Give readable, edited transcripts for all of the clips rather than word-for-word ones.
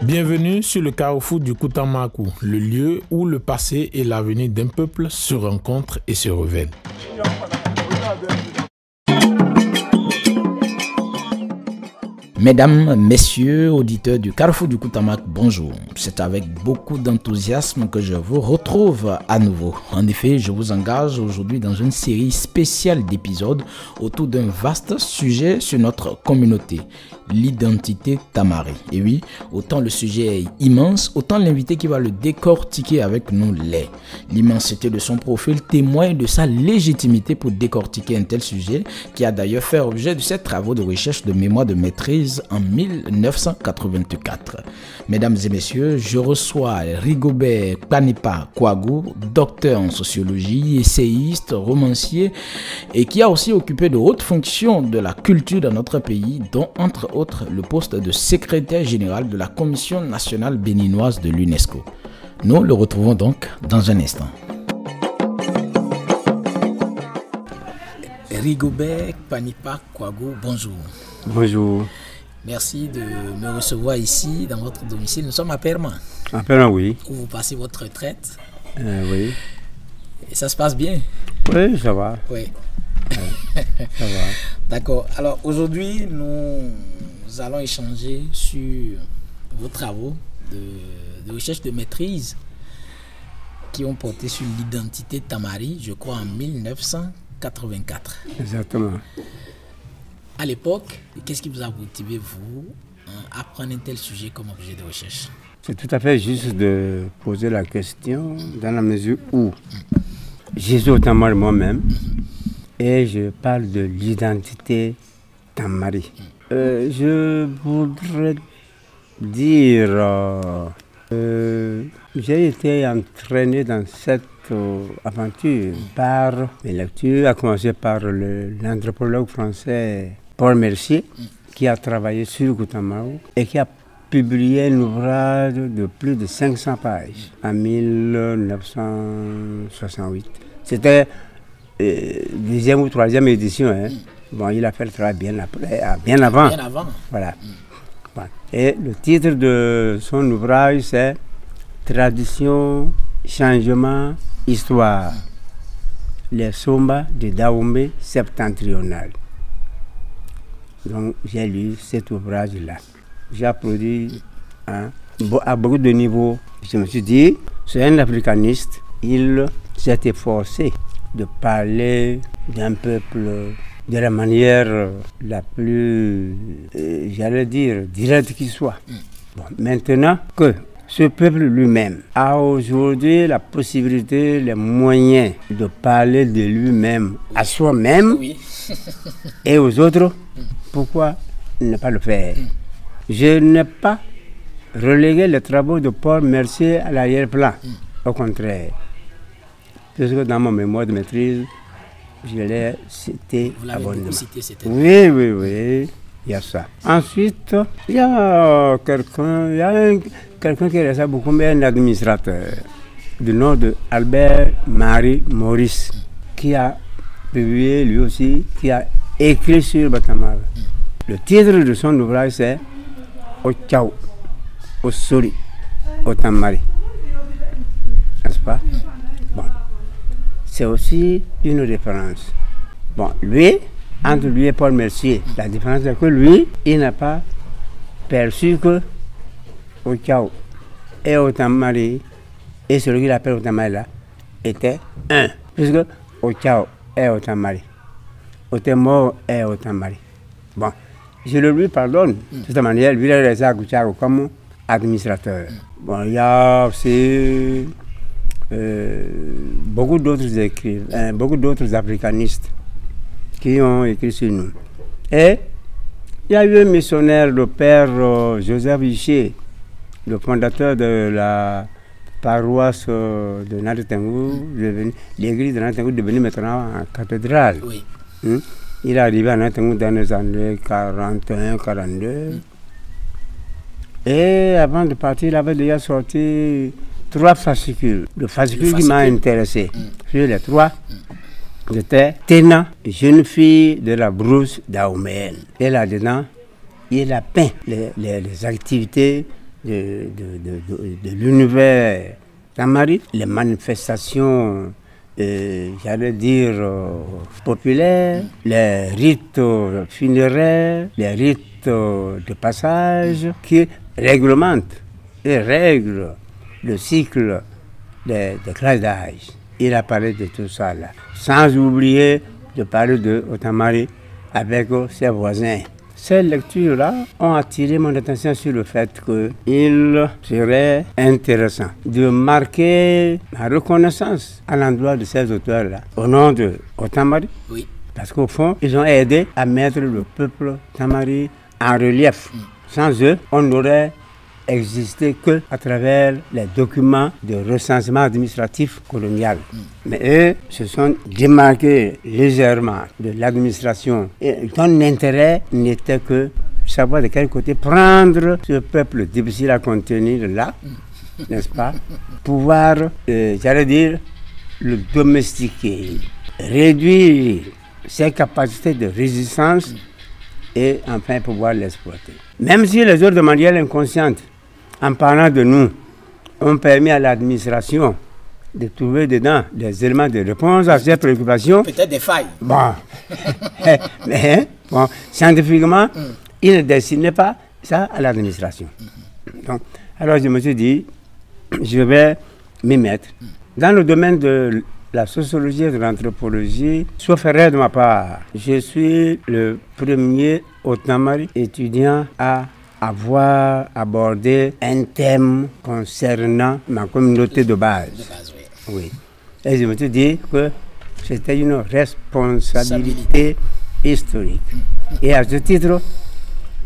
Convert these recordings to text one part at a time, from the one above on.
Bienvenue sur le carrefour du Koutamakou, le lieu où le passé et l'avenir d'un peuple se rencontrent et se révèlent. Mesdames, messieurs, auditeurs du Carrefour du Koutamakou, bonjour. C'est avec beaucoup d'enthousiasme que je vous retrouve à nouveau. En effet, je vous engage aujourd'hui dans une série spéciale d'épisodes autour d'un vaste sujet sur notre communauté, l'identité Tamari. Et oui, autant le sujet est immense, autant l'invité qui va le décortiquer avec nous l'est. L'immensité de son profil témoigne de sa légitimité pour décortiquer un tel sujet qui a d'ailleurs fait objet de ses travaux de recherche de mémoire de maîtrise en 1984. Mesdames et messieurs, je reçois Rigobert Kpanipa Kouagou, docteur en sociologie, essayiste, romancier et qui a aussi occupé de hautes fonctions de la culture dans notre pays, dont entre autres le poste de secrétaire général de la Commission nationale béninoise de l'UNESCO. Nous le retrouvons donc dans un instant. Rigobert Kpanipa Kouagou, bonjour. Bonjour. Merci de me recevoir ici, dans votre domicile. Nous sommes à Perma. À Perma, oui. Où vous passez votre retraite. Oui. Et ça se passe bien? Oui, ça va. Oui. Ça va. D'accord. Alors aujourd'hui, nous allons échanger sur vos travaux de recherche de maîtrise qui ont porté sur l'identité Tamari, je crois en 1984. Exactement. À l'époque, qu'est-ce qui vous a motivé, vous, à prendre un tel sujet comme objet de recherche? C'est tout à fait juste de poser la question dans la mesure où je suis au Tamari moi-même et je parle de l'identité Tamari. Je voudrais dire j'ai été entraîné dans cette aventure par mes lectures, à commencer par l'anthropologue français Paul Mercier, qui a travaillé sur Koutamakou et qui a publié un ouvrage de plus de 500 pages en 1968. C'était deuxième ou troisième édition. Hein. Bon, il a fait le travail bien avant. Bien avant. Voilà. Bon. Et le titre de son ouvrage, c'est Tradition, changement, histoire. Les Somba de Dahomey septentrional. Donc, j'ai lu cet ouvrage-là. J'ai applaudi à beaucoup de niveaux. Je me suis dit, c'est un africaniste. Il s'est efforcé de parler d'un peuple de la manière la plus, j'allais dire, directe qu'il soit. Bon, maintenant que ce peuple lui-même a aujourd'hui la possibilité, les moyens de parler de lui-même à soi-même et aux autres, pourquoi ne pas le faire? Je n'ai pas relégué les travaux de Paul Mercier à l'arrière-plan. Au contraire. Parce que dans mon mémoire de maîtrise, je l'ai cité abondamment. Oui, il y a ça. Ensuite, il y a quelqu'un qui est resté beaucoup, mais un administrateur du nom de Albert Marie Maurice, qui a publié lui aussi, qui a écrit sur Batamara. Le titre de son ouvrage c'est Ochao, Osori, Otamari. N'est-ce pas? Bon. C'est aussi une référence. Bon, lui, entre lui et Paul Mercier, la différence est que lui, il n'a pas perçu que Ochao et Otamari, et celui qu'il appelle Otamari là, était un. Puisque Ochao et Otamari, Otemo et Otamari. Bon, je le lui pardonne. De cette manière, lui, il est resté à Goucharo comme administrateur. Bon, il y a aussi beaucoup d'autres écrivains, beaucoup d'autres africanistes qui ont écrit sur nous. Et il y a eu un missionnaire, le père Joseph Vichet, le fondateur de la paroisse de Nantengou, l'église de Nantengou est devenue maintenant en cathédrale. Oui. Il est arrivé à Nantengou dans les années 41-42. Et avant de partir, il avait déjà sorti 3 fascicules. Le fascicule qui m'a intéressé, sur les 3, c'était Tena, jeune fille de la brousse dahoméenne. Et là-dedans, il a peint les activités de l'univers Tamari, les manifestations, j'allais dire, populaires, les rites funéraires, les rites de passage qui réglementent et règlent le cycle des classes d'âge. Il a parlé de tout ça là, sans oublier de parler de Otamari avec ses voisins. Ces lectures-là ont attiré mon attention sur le fait qu'il serait intéressant de marquer ma reconnaissance à l'endroit de ces auteurs-là, au nom de Otamari. Oui. Parce qu'au fond, ils ont aidé à mettre le peuple Tamari en relief. Sans eux, on n'aurait existé qu'à travers les documents de recensement administratif colonial. Mais eux se sont démarqués légèrement de l'administration et ton intérêt n'était que savoir de quel côté prendre ce peuple difficile à contenir là, n'est-ce pas, pouvoir, j'allais dire, le domestiquer, réduire ses capacités de résistance et enfin pouvoir l'exploiter. Même si les autres de manière inconsciente, en parlant de nous, ont permis à l'administration de trouver dedans des éléments de réponse à ces préoccupations. Peut-être des failles. Bon, mais bon, scientifiquement, ils ne destinaient pas ça à l'administration. Donc, alors je me suis dit, je vais m'y mettre. Dans le domaine de la sociologie et de l'anthropologie, sauf erreur de ma part, je suis le premier Otamari étudiant à avoir abordé un thème concernant ma communauté de base. Oui. Et je me suis dit que c'était une responsabilité historique. Et à ce titre,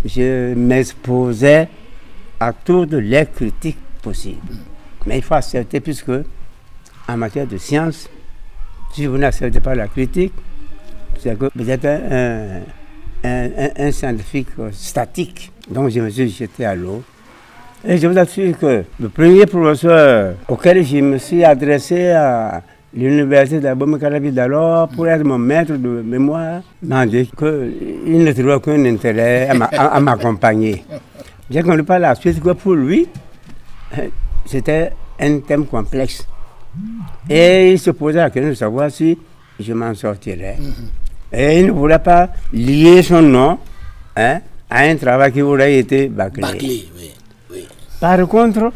je m'exposais à toutes les critiques possibles. Mais il faut accepter, puisque en matière de science, si vous n'acceptez pas la critique, c'est que vous êtes un scientifique statique. Donc je me suis jeté à l'eau. Et je vous assure que le premier professeur auquel je me suis adressé à l'université d'Abomey-Calavi d'alors pour être mon maître de mémoire m'a dit qu'il ne trouvait aucun intérêt à m'accompagner. J'ai compris par la suite que pour lui, c'était un thème complexe. Et il se posait la question de savoir si je m'en sortirais. Et il ne voulait pas lier son nom à un travail qui aurait été bâclé. Oui. Par contre,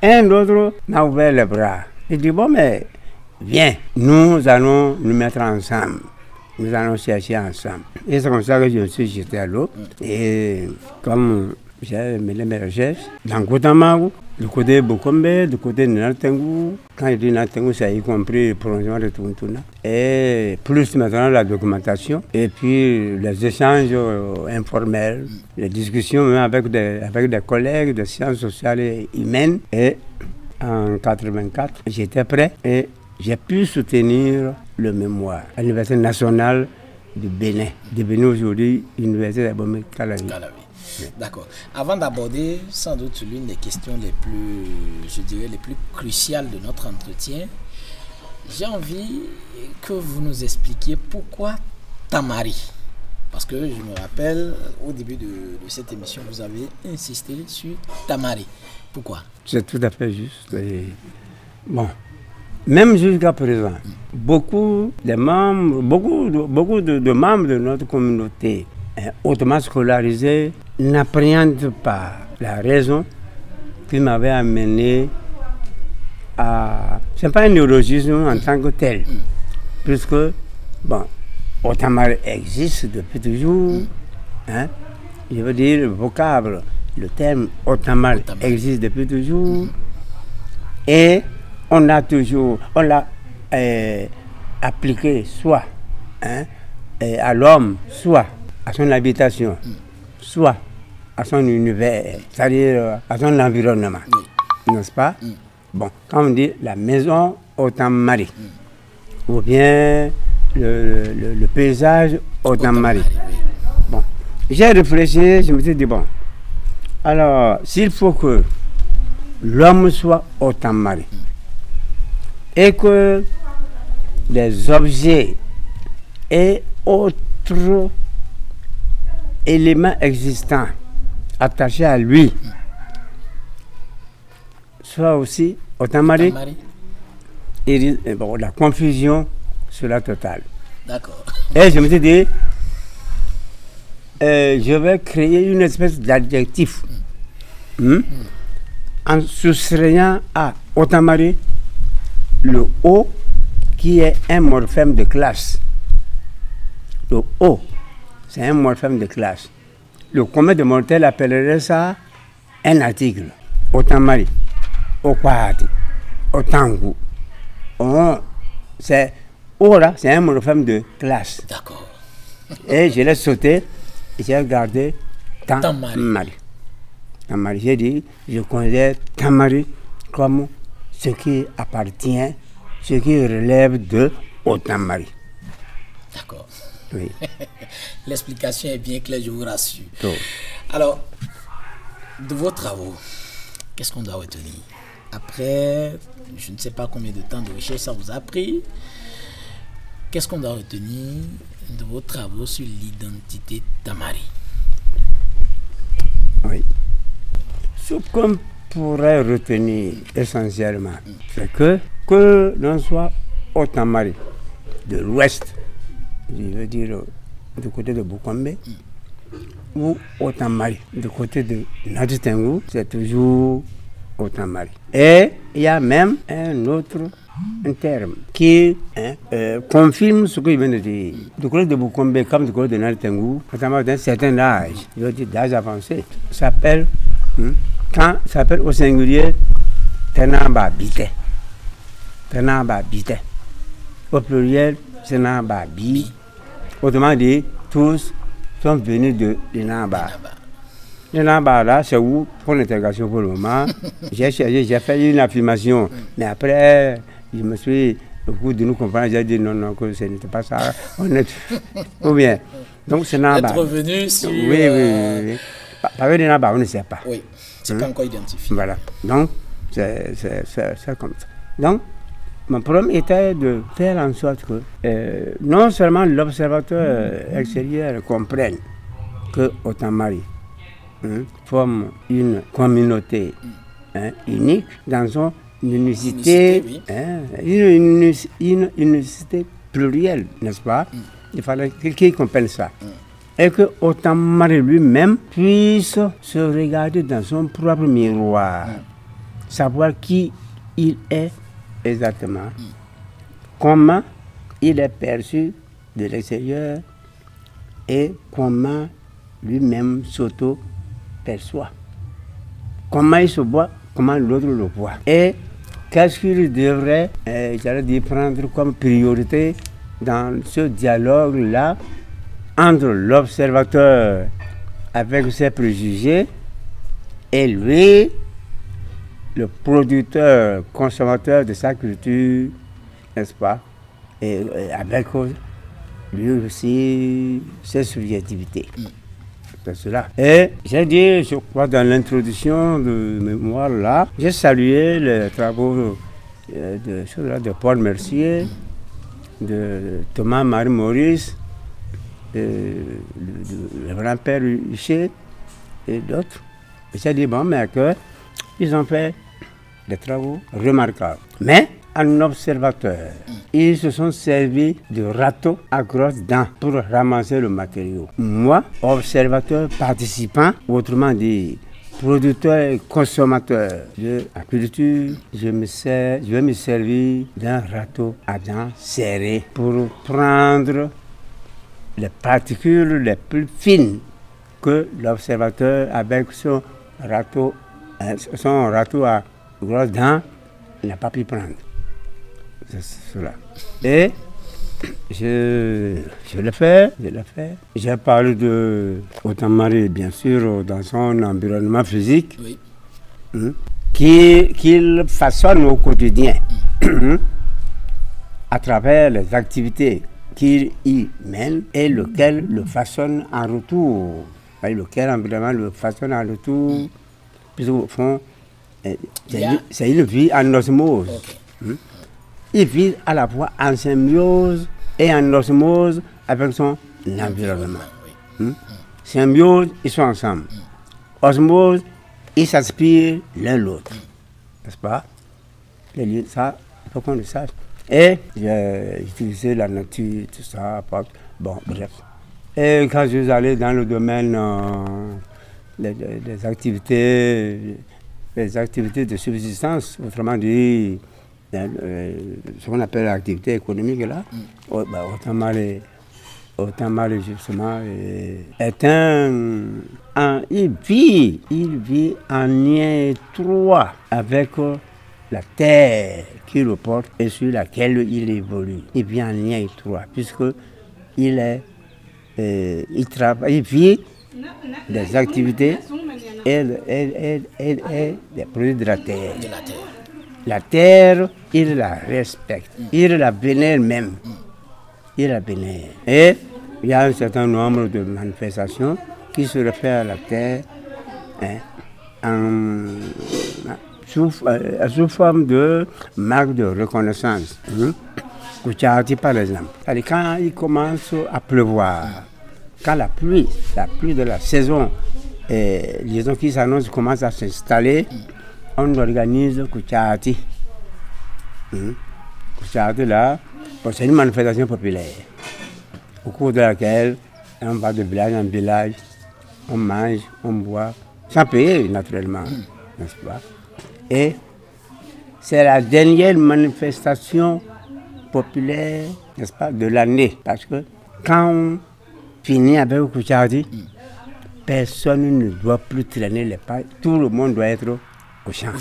un autre m'a ouvert les bras. Il dit, bon, mais viens, nous allons nous mettre ensemble. Nous allons chercher ensemble. Et c'est comme ça que je me suis jeté à l'eau. Et comme j'ai mené mes recherches, dans Kutamaku, du côté de Bokombe, du côté de Naltengu, quand je dis Naltengu, ça y compris le prolongement de Tuntuna. Et plus maintenant la documentation, et puis les échanges informels, les discussions même avec des collègues de sciences sociales et humaines. Et en 1984, j'étais prêt et j'ai pu soutenir le mémoire à l'Université nationale du Bénin. De Bénin aujourd'hui, l'Université d'Abomey-Calavi. D'accord. Avant d'aborder sans doute l'une des questions les plus cruciales de notre entretien, j'ai envie que vous nous expliquiez pourquoi Tamari. Parce que je me rappelle, au début de cette émission, vous avez insisté sur Tamari. Pourquoi? C'est tout à fait juste. Et bon, même jusqu'à présent, beaucoup de membres de notre communauté hautement scolarisés n'appréhendent pas la raison qui m'avait amené à... Ce n'est pas un néologisme en tant que tel, puisque, bon, Otamari existe depuis toujours, je veux dire, le vocable, le terme Otamari existe depuis toujours, et on l'a appliqué soit à l'homme, soit à son habitation, soit à son univers, c'est-à-dire à son environnement, n'est-ce pas? Bon, quand on dit la maison Otamari, ou bien le paysage Otamari. Bon, j'ai réfléchi, je me suis dit, bon, alors, s'il faut que l'homme soit Otamari, et que les objets et autres éléments existants attachés à lui soit aussi Otamari. Otamari. Et bon, la confusion sera totale. D'accord. Et je me suis dit, je vais créer une espèce d'adjectif en soustrayant à Otamari le O qui est un morphème de classe. Le O, c'est un morphème de classe. Le commun des mortels appellerait ça un article. Otamari, Okwati, Otangu. C'est O là, c'est un morphème de classe. D'accord. Et je l'ai sauté et j'ai regardé Tamari. Tamari. J'ai dit, je considère Tamari comme ce qui appartient, ce qui relève de Otamari. D'accord. Oui. L'explication est bien claire, je vous rassure. Oh. Alors, de vos travaux, qu'est-ce qu'on doit retenir? Après, je ne sais pas combien de temps de recherche ça vous a pris. Qu'est-ce qu'on doit retenir de vos travaux sur l'identité Tamari? Oui. Ce qu'on pourrait retenir essentiellement, c'est que l'on soit au Tamari, de l'ouest, je veux dire du côté de Bukombe, ou au Tamari, du côté de Naditengu, c'est toujours au Tamari. Et il y a même un terme qui confirme ce que je viens de dire. Du côté de Bukombe, comme du côté de Naditengu, notamment d'un certain âge, je veux dire d'âge avancé, s'appelle au singulier Tenamba Bite. Tenamba Bite. Au pluriel, Tenamba Bi. Autrement dit, tous sont venus de Namba. Namba là, c'est où pour l'intégration pour le moment. J'ai fait une affirmation, mais après, je me suis, au bout de nous comprendre, j'ai dit non, que ce n'était pas ça. Ou bien, donc c'est Namba. Être revenu sur... Oui. Avec les Namba, on ne sait pas. Oui, c'est pas encore identifié. Voilà, donc c'est comme ça. Donc, mon problème était de faire en sorte que non seulement l'observateur extérieur comprenne que Otamari forme une communauté unique dans son unicité, une unicité plurielle, n'est-ce pas? Il fallait qu'il comprenne ça. Et que Otamari lui-même puisse se regarder dans son propre miroir, savoir qui il est exactement, comment il est perçu de l'extérieur et comment lui-même s'auto-perçoit. Comment il se voit, comment l'autre le voit. Et qu'est-ce qu'il devrait, j'allais dire, prendre comme priorité dans ce dialogue-là entre l'observateur avec ses préjugés et lui, le producteur, consommateur de sa culture, n'est-ce pas? Et avec lui aussi ses subjectivités. C'est cela. Et j'ai dit, je crois, dans l'introduction de mémoire là, j'ai salué les travaux de Paul Mercier, de Thomas-Marie Maurice, le grand-père Huchet et d'autres. J'ai dit, bon, mais que ils ont fait des travaux remarquables. Mais, en observateur, ils se sont servis de râteau à grosses dents pour ramasser le matériau. Moi, observateur participant, autrement dit, producteur et consommateur de la culture, je vais me servir d'un râteau à dents serrées pour prendre les particules les plus fines que l'observateur, avec son râteau à grosses dents, n'a pas pu prendre. C'est cela. Et je l'ai fait. J'ai parlé de Otamari, bien sûr, dans son environnement physique, qu'il façonne au quotidien, à travers les activités qu'il y mène et lequel le façonne en retour. Lequel environnement le façonne en retour, puisqu'au fond, c'est une vie en osmose. Okay. Il vit à la fois en symbiose et en osmose avec son environnement. Symbiose, ils sont ensemble. Osmose, ils s'aspirent l'un l'autre. n'est-ce pas? Ça, il faut qu'on le sache. Et j'ai utilisé la nature, tout ça. Bon, bref. Et quand je suis allé dans le domaine des activités de subsistance, autrement dit, ce qu'on appelle l'activité économique là, autant mal justement, il vit en lien étroit avec la terre qui le porte et sur laquelle il évolue. Il vit en lien étroit puisque il travaille, il vit des activités et des produits de la terre. La terre, il la respecte, il la vénère même. Il la vénère. Et il y a un certain nombre de manifestations qui se réfèrent à la terre sous forme de marque de reconnaissance. Kuchati par exemple. Quand il commence à pleuvoir, quand la pluie de la saison, disons qui s'annonce, commence à s'installer, on organise Kuchati. Kuchati là, c'est une manifestation populaire, au cours de laquelle on va de village en village, on mange, on boit, sans payer naturellement, n'est-ce pas? Et c'est la dernière manifestation populaire, n'est-ce pas, de l'année. Parce que quand on finit avec le Kuchati, personne ne doit plus traîner les pas. Tout le monde doit être au champ.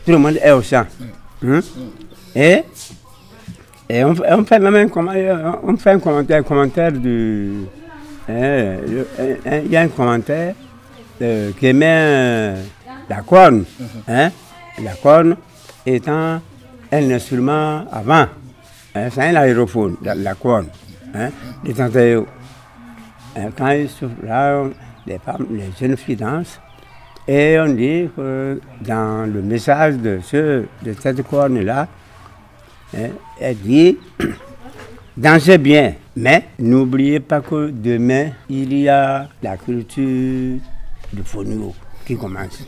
Tout le monde est au champ. Et on fait même un commentaire du... Il y a un commentaire qui met la corne. La corne étant un instrument avant. C'est un aérophone, la corne. Quand il souffle là, les jeunes filles dansent. Et on dit que dans le message de cette corne-là, elle dit « Dansez bien, mais n'oubliez pas que demain, il y a la culture du fonio qui commence.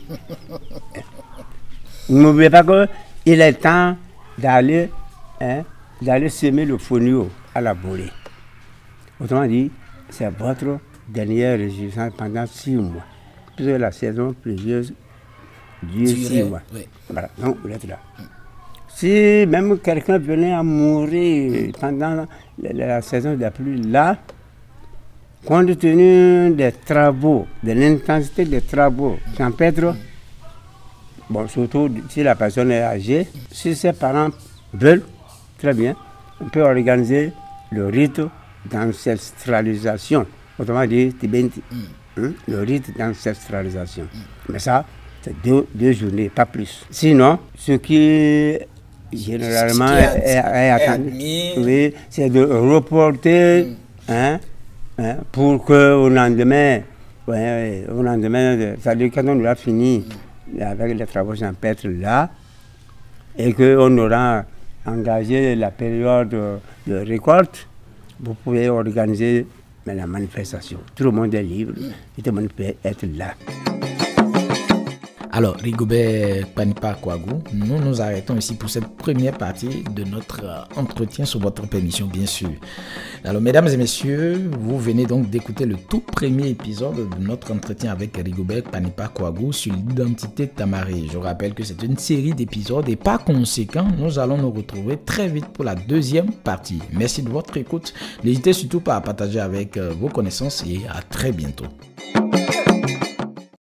N'oubliez pas qu'il est temps d'aller semer le fonio à la bolée. » Autrement dit, c'est votre dernière réjouissance pendant 6 mois. Puisque la saison pluvieuse dure 6 mois. Oui. Voilà, donc vous êtes là. Si même quelqu'un venait à mourir pendant la saison de la pluie, là, compte tenu des travaux, de l'intensité des travaux champêtres, bon, surtout si la personne est âgée, si ses parents veulent, très bien, on peut organiser le rite d'ancestralisation, autrement dit, Tibenti, le rite d'ancestralisation. Mais ça, c'est 2 journées, pas plus. Sinon, ce qui généralement est attendu, oui, c'est de reporter pour qu'au lendemain, c'est-à-dire quand on aura fini avec les travaux champêtres là, et qu'on aura engagé la période de récolte, vous pouvez organiser la manifestation. Tout le monde est libre, tout le monde peut être là. Alors, Rigobert Panipa Kouagou, nous nous arrêtons ici pour cette première partie de notre entretien, sous votre permission, bien sûr. Alors, mesdames et messieurs, vous venez donc d'écouter le tout premier épisode de notre entretien avec Rigobert Panipa Kouagou sur l'identité Tamari. Je rappelle que c'est une série d'épisodes et par conséquent, nous allons nous retrouver très vite pour la deuxième partie. Merci de votre écoute. N'hésitez surtout pas à partager avec vos connaissances et à très bientôt.